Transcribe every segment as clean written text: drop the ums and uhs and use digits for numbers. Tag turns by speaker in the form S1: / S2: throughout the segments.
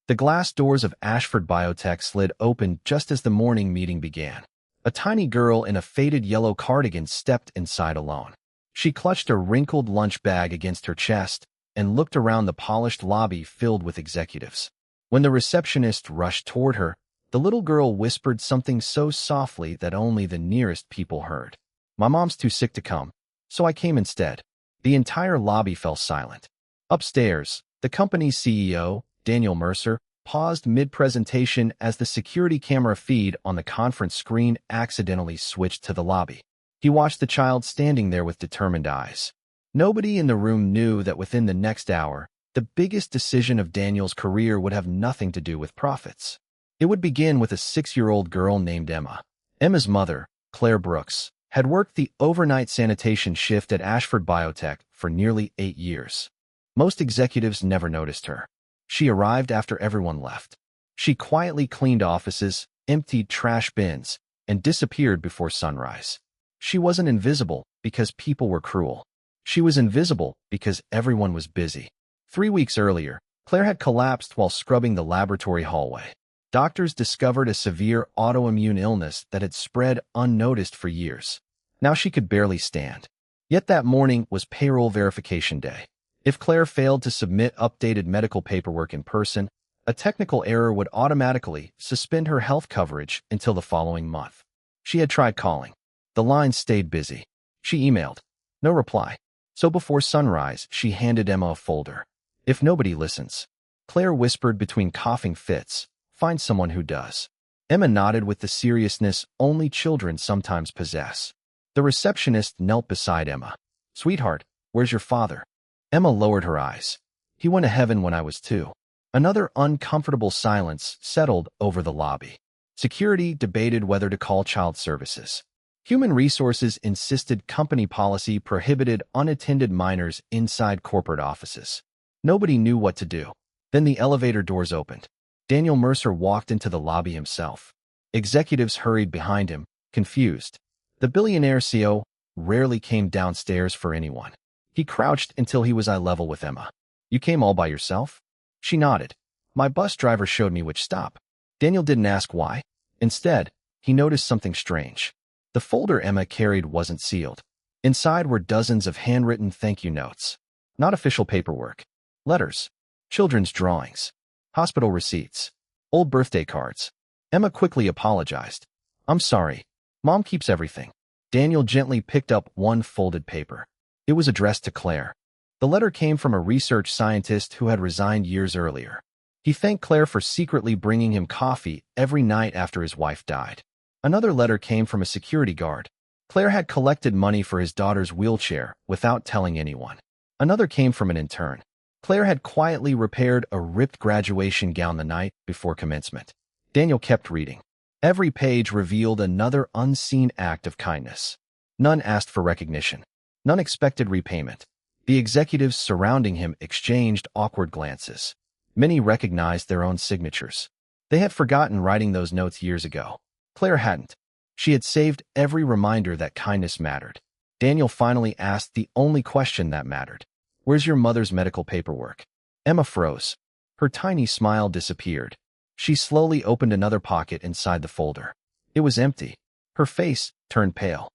S1: The glass doors of Ashford Biotech slid open just as the morning meeting began. A tiny girl in a faded yellow cardigan stepped inside alone. She clutched a wrinkled lunch bag against her chest and looked around the polished lobby filled with executives. When the receptionist rushed toward her, the little girl whispered something so softly that only the nearest people heard. "My mom's too sick to come, so I came instead." The entire lobby fell silent. Upstairs, the company's CEO, Daniel Mercer, paused mid-presentation as the security camera feed on the conference screen accidentally switched to the lobby. He watched the child standing there with determined eyes. Nobody in the room knew that within the next hour, the biggest decision of Daniel's career would have nothing to do with profits. It would begin with a 6-year-old girl named Emma. Emma's mother, Claire Brooks, had worked the overnight sanitation shift at Ashford Biotech for nearly 8 years. Most executives never noticed her. She arrived after everyone left. She quietly cleaned offices, emptied trash bins, and disappeared before sunrise. She wasn't invisible because people were cruel. She was invisible because everyone was busy. 3 weeks earlier, Claire had collapsed while scrubbing the laboratory hallway. Doctors discovered a severe autoimmune illness that had spread unnoticed for years. Now she could barely stand. Yet that morning was payroll verification day. If Claire failed to submit updated medical paperwork in person, a technical error would automatically suspend her health coverage until the following month. She had tried calling. The line stayed busy. She emailed. No reply. So before sunrise, she handed Emma a folder. "If nobody listens," Claire whispered between coughing fits, "find someone who does." Emma nodded with the seriousness only children sometimes possess. The receptionist knelt beside Emma. "Sweetheart, where's your father?" Emma lowered her eyes. "He went to heaven when I was 2. Another uncomfortable silence settled over the lobby. Security debated whether to call child services. Human resources insisted company policy prohibited unattended minors inside corporate offices. Nobody knew what to do. Then the elevator doors opened. Daniel Mercer walked into the lobby himself. Executives hurried behind him, confused. The billionaire CEO rarely came downstairs for anyone. He crouched until he was eye level with Emma. "You came all by yourself?" She nodded. "My bus driver showed me which stop." Daniel didn't ask why. Instead, he noticed something strange. The folder Emma carried wasn't sealed. Inside were dozens of handwritten thank you notes. Not official paperwork. Letters. Children's drawings. Hospital receipts. Old birthday cards. Emma quickly apologized. "I'm sorry. Mom keeps everything." Daniel gently picked up one folded paper. It was addressed to Claire. The letter came from a research scientist who had resigned years earlier. He thanked Claire for secretly bringing him coffee every night after his wife died. Another letter came from a security guard. Claire had collected money for his daughter's wheelchair without telling anyone. Another came from an intern. Claire had quietly repaired a ripped graduation gown the night before commencement. Daniel kept reading. Every page revealed another unseen act of kindness. None asked for recognition. None expected repayment. The executives surrounding him exchanged awkward glances. Many recognized their own signatures. They had forgotten writing those notes years ago. Claire hadn't. She had saved every reminder that kindness mattered. Daniel finally asked the only question that mattered. "Where's your mother's medical paperwork?" Emma froze. Her tiny smile disappeared. She slowly opened another pocket inside the folder. It was empty. Her face turned pale.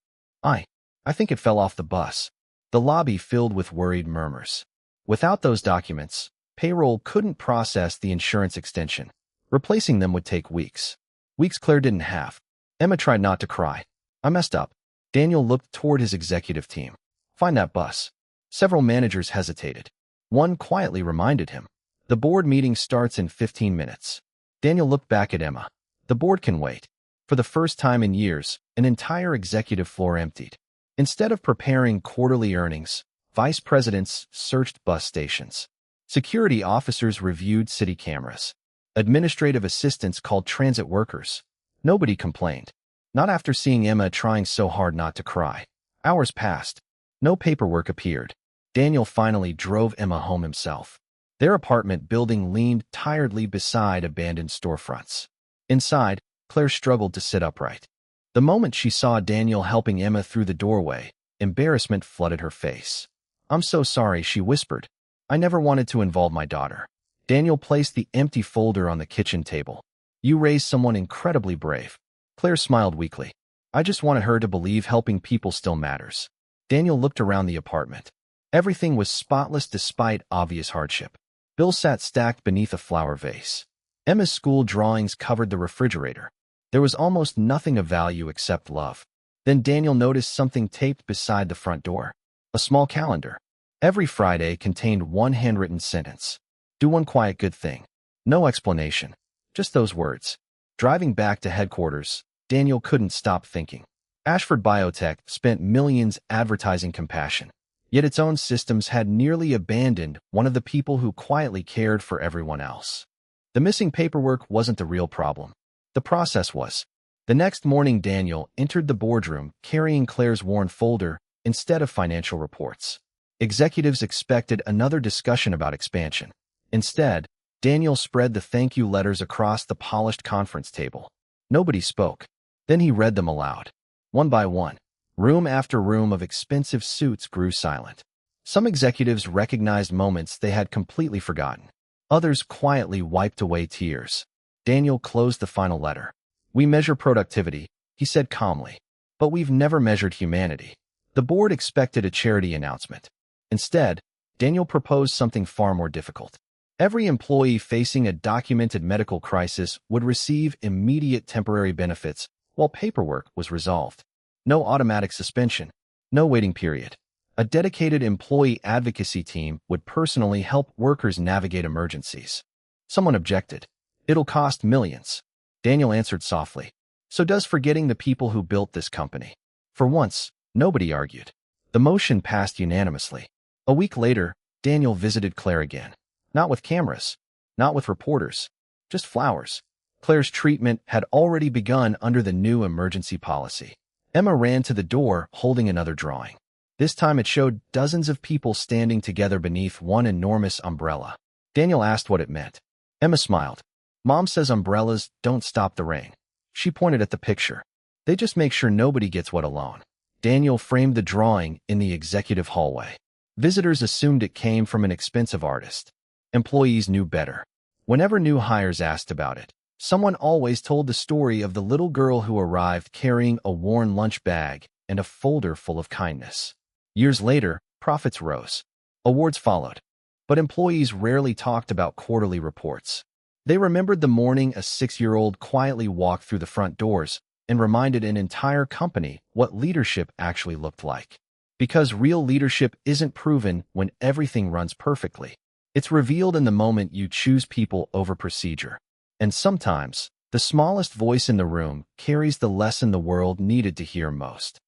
S1: I think it fell off the bus." The lobby filled with worried murmurs. Without those documents, payroll couldn't process the insurance extension. Replacing them would take weeks. Weeks Claire didn't have. Emma tried not to cry. "I messed up." Daniel looked toward his executive team. "Find that bus." Several managers hesitated. One quietly reminded him. "The board meeting starts in 15 minutes. Daniel looked back at Emma. "The board can wait." For the first time in years, an entire executive floor emptied. Instead of preparing quarterly earnings, vice presidents searched bus stations. Security officers reviewed city cameras. Administrative assistants called transit workers. Nobody complained. Not after seeing Emma trying so hard not to cry. Hours passed. No paperwork appeared. Daniel finally drove Emma home himself. Their apartment building leaned tiredly beside abandoned storefronts. Inside, Claire struggled to sit upright. The moment she saw Daniel helping Emma through the doorway, embarrassment flooded her face. "I'm so sorry," she whispered. "I never wanted to involve my daughter." Daniel placed the empty folder on the kitchen table. You raised someone incredibly brave. Claire smiled weakly. I just wanted her to believe helping people still matters. Daniel looked around the apartment. Everything was spotless despite obvious hardship. Bill sat stacked beneath a flower vase. Emma's school drawings covered the refrigerator. There was almost nothing of value except love. Then Daniel noticed something taped beside the front door. A small calendar. Every Friday contained one handwritten sentence. Do one quiet good thing. No explanation. Just those words. Driving back to headquarters, Daniel couldn't stop thinking. Ashford Biotech spent millions advertising compassion. Yet its own systems had nearly abandoned one of the people who quietly cared for everyone else. The missing paperwork wasn't the real problem. The process was. The next morning, Daniel entered the boardroom carrying Claire's worn folder instead of financial reports. Executives expected another discussion about expansion. Instead, Daniel spread the thank you letters across the polished conference table. Nobody spoke. Then he read them aloud. One by one, room after room of expensive suits grew silent. Some executives recognized moments they had completely forgotten. Others quietly wiped away tears. Daniel closed the final letter. We measure productivity, he said calmly. But we've never measured humanity. The board expected a charity announcement. Instead, Daniel proposed something far more difficult. Every employee facing a documented medical crisis would receive immediate temporary benefits while paperwork was resolved. No automatic suspension, no waiting period. A dedicated employee advocacy team would personally help workers navigate emergencies. Someone objected. It'll cost millions. Daniel answered softly. So does forgetting the people who built this company. For once, nobody argued. The motion passed unanimously. A week later, Daniel visited Claire again. Not with cameras, not with reporters, just flowers. Claire's treatment had already begun under the new emergency policy. Emma ran to the door holding another drawing. This time it showed dozens of people standing together beneath one enormous umbrella. Daniel asked what it meant. Emma smiled. Mom says umbrellas don't stop the rain. She pointed at the picture. They just make sure nobody gets wet alone. Daniel framed the drawing in the executive hallway. Visitors assumed it came from an expensive artist. Employees knew better. Whenever new hires asked about it, someone always told the story of the little girl who arrived carrying a worn lunch bag and a folder full of kindness. Years later, profits rose. Awards followed. But employees rarely talked about quarterly reports. They remembered the morning a 6-year-old quietly walked through the front doors and reminded an entire company what leadership actually looked like. Because real leadership isn't proven when everything runs perfectly. It's revealed in the moment you choose people over procedure. And sometimes, the smallest voice in the room carries the lesson the world needed to hear most.